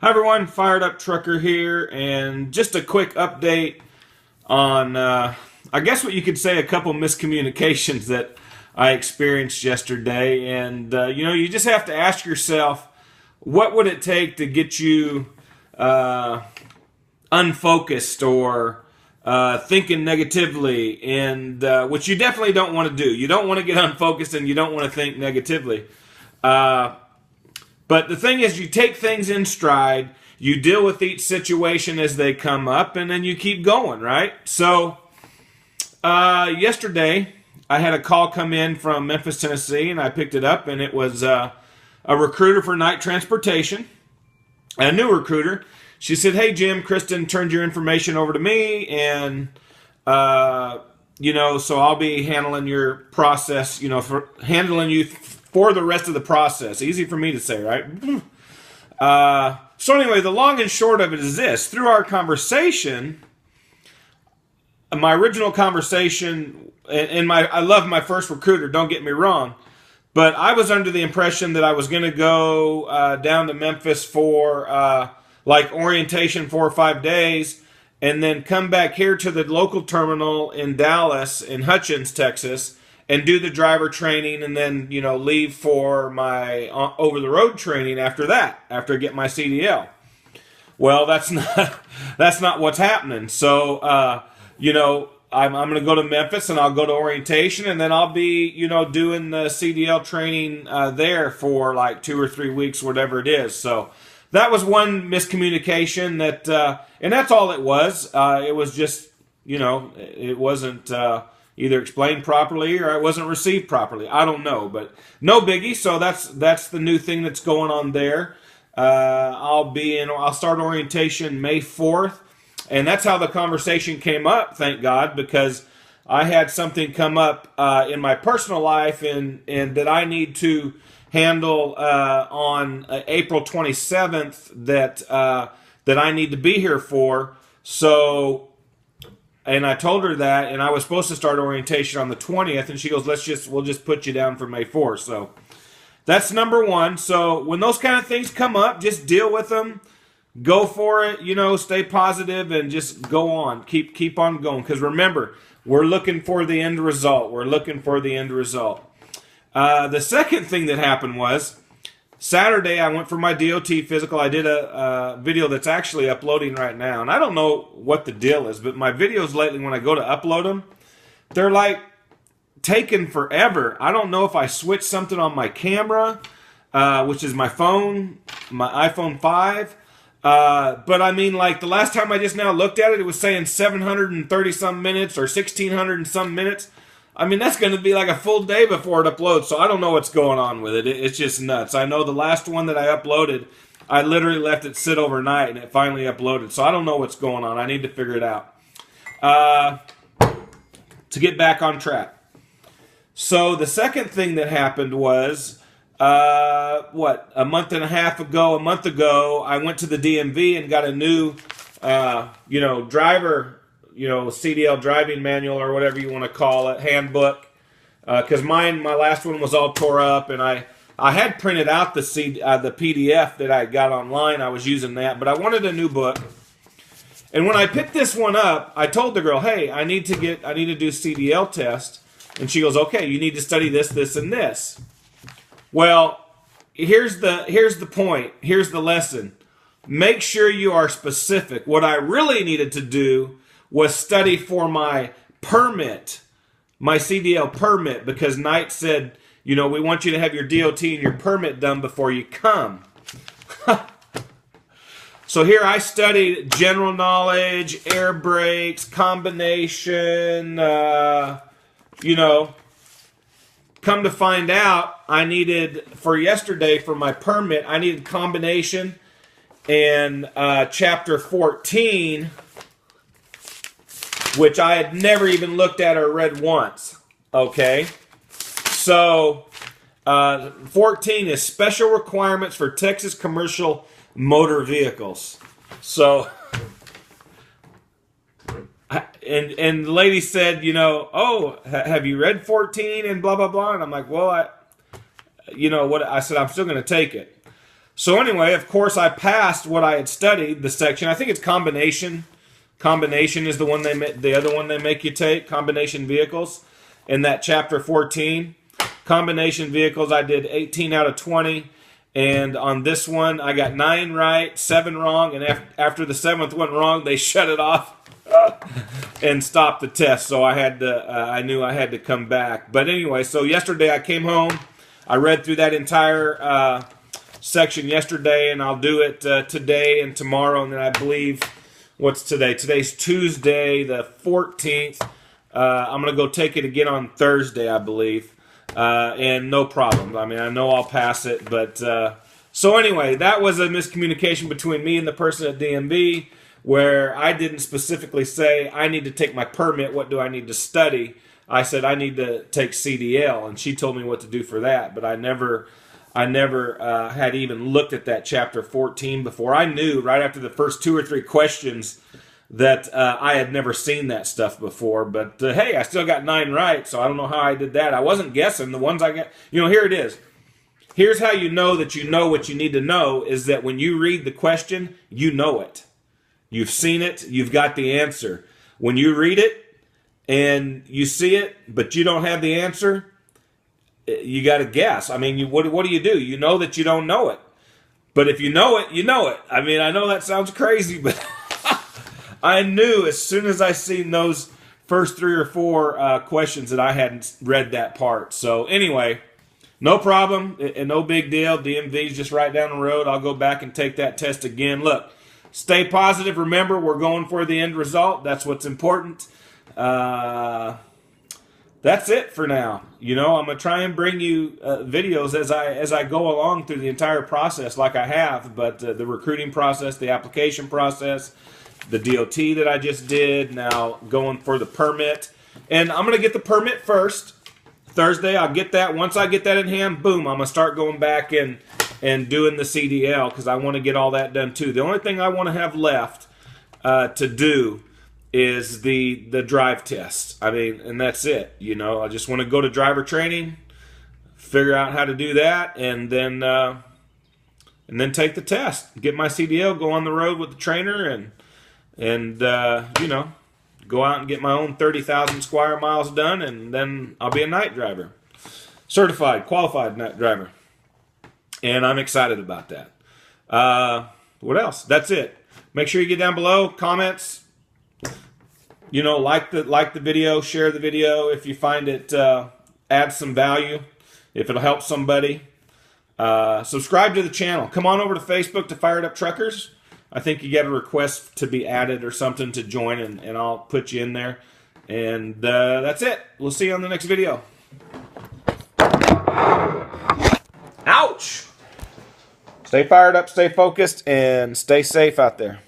Hi everyone, Fired Up Trucker here, and just a quick update on, I guess what you could say, a couple miscommunications that I experienced yesterday. And, you just have to ask yourself, what would it take to get you unfocused or thinking negatively, and which you definitely don't want to do. You don't want to get unfocused and you don't want to think negatively. Uh, but the thing is, you take things in stride, you deal with each situation as they come up, and then you keep going, right? So, yesterday, I had a call come in from Memphis, Tennessee, and I picked it up, and it was a recruiter for night transportation, a new recruiter. She said, "Hey, Jim, Kristen turned your information over to me, and, so I'll be handling your process, for handling you for the rest of the process." Easy for me to say, right? So anyway, the long and short of it is this. Through our conversation, my original conversation, and I love my first recruiter, don't get me wrong, but I was under the impression that I was going to go down to Memphis for orientation 4 or 5 days, and then come back here to the local terminal in Dallas, in Hutchins, Texas, and do the driver training, and then leave for my over the road training after that, after I get my CDL. Well, that's not what's happening. So I'm going to go to Memphis, and I'll go to orientation, and then I'll be doing the CDL training there for like 2 or 3 weeks, whatever it is. So that was one miscommunication and that's all it was. It was just it wasn't either explained properly or it wasn't received properly. I don't know, but no biggie. So that's the new thing that's going on there. I'll start orientation May 4th, and that's how the conversation came up. Thank God, because I had something come up in my personal life and that I need to handle on April 27th that I need to be here for. So. And I told her that, and I was supposed to start orientation on the 20th, and she goes, we'll just put you down for May 4th. So that's number one. So when those kind of things come up, just deal with them, go for it, stay positive, and just go on. Keep on going. Because remember, we're looking for the end result. The second thing that happened was, Saturday, I went for my DOT physical. I did a video that's actually uploading right now. And I don't know what the deal is, but my videos lately, when I go to upload them, they're like taking forever. I don't know if I switched something on my camera, which is my phone, my iPhone 5. But I mean, like the last time I just now looked at it, it was saying 730 some minutes or 1600 and some minutes. I mean, that's going to be like a full day before it uploads, so I don't know what's going on with it. It's just nuts. I know the last one that I uploaded, I literally left it sit overnight, and it finally uploaded, so I don't know what's going on. I need to figure it out. To get back on track. So the second thing that happened was, a month ago, I went to the DMV and got a new, driver, CDL driving manual or whatever you want to call it, handbook. Because my last one was all tore up, and I had printed out the PDF that I got online. I was using that, but I wanted a new book. And when I picked this one up, I told the girl, "Hey, I need to do CDL test," and she goes, "Okay, you need to study this, this, and this." Well, here's the point. Here's the lesson. Make sure you are specific. What I really needed to do was study for my permit, my CDL permit, because Knight said, we want you to have your DOT and your permit done before you come. So here I studied general knowledge, air brakes, combination, Come to find out, I needed, for yesterday, for my permit, I needed combination and chapter 14, which I had never even looked at or read once. Okay? So, 14 is special requirements for Texas commercial motor vehicles. So, and the lady said, have you read 14 and blah, blah, blah? And I'm like, well, what I said, I'm still going to take it. So anyway, of course, I passed what I had studied, the section. I think it's combination. Combination is the one the other one they make you take, combination vehicles, in that chapter 14. Combination vehicles, I did 18 out of 20. And on this one, I got 9 right, 7 wrong. And after the 7th one wrong, they shut it off and stopped the test. So I knew I had to come back. But anyway, so yesterday I came home. I read through that entire section yesterday, and I'll do it today and tomorrow. And then I believe, what's today? Today's Tuesday, the 14th. I'm going to go take it again on Thursday, I believe. And no problem. I mean, I know I'll pass it. But so anyway, that was a miscommunication between me and the person at DMV, where I didn't specifically say, I need to take my permit. What do I need to study? I said, I need to take CDL. And she told me what to do for that. But I never had even looked at that chapter 14 before. I knew right after the first 2 or 3 questions that I had never seen that stuff before. But hey, I still got 9 right, so I don't know how I did that. I wasn't guessing. The ones I got, here it is. Here's how you know that you know what you need to know, is that when you read the question, you know it. You've seen it. You've got the answer. When you read it and you see it, but you don't have the answer, you got to guess. I mean, what do? You know that you don't know it. But if you know it, you know it. I mean, I know that sounds crazy, but I knew as soon as I seen those first 3 or 4 questions that I hadn't read that part. So anyway, no problem and no big deal. DMV's just right down the road. I'll go back and take that test again. Look, stay positive. Remember, we're going for the end result. That's what's important. That's it for now. I'm going to try and bring you videos as I go along through the entire process like I have. But the recruiting process, the application process, the DOT that I just did, now going for the permit. And I'm going to get the permit first. Thursday, I'll get that. Once I get that in hand, boom, I'm going to start going back and doing the CDL, because I want to get all that done too. The only thing I want to have left to do is the drive test. I mean, and that's it. I just want to go to driver training, figure out how to do that, and then take the test, get my CDL, go on the road with the trainer, and go out and get my own 30,000 square miles done, and then I'll be a night driver, certified, qualified night driver, and I'm excited about that. What else? That's it. Make sure you get down below, comments. Like the video, share the video if you find it adds some value, if it'll help somebody. Subscribe to the channel. Come on over to Facebook to Fired Up Truckers. I think you get a request to be added or something to join, and I'll put you in there. And that's it. We'll see you on the next video. Ouch! Stay fired up, stay focused, and stay safe out there.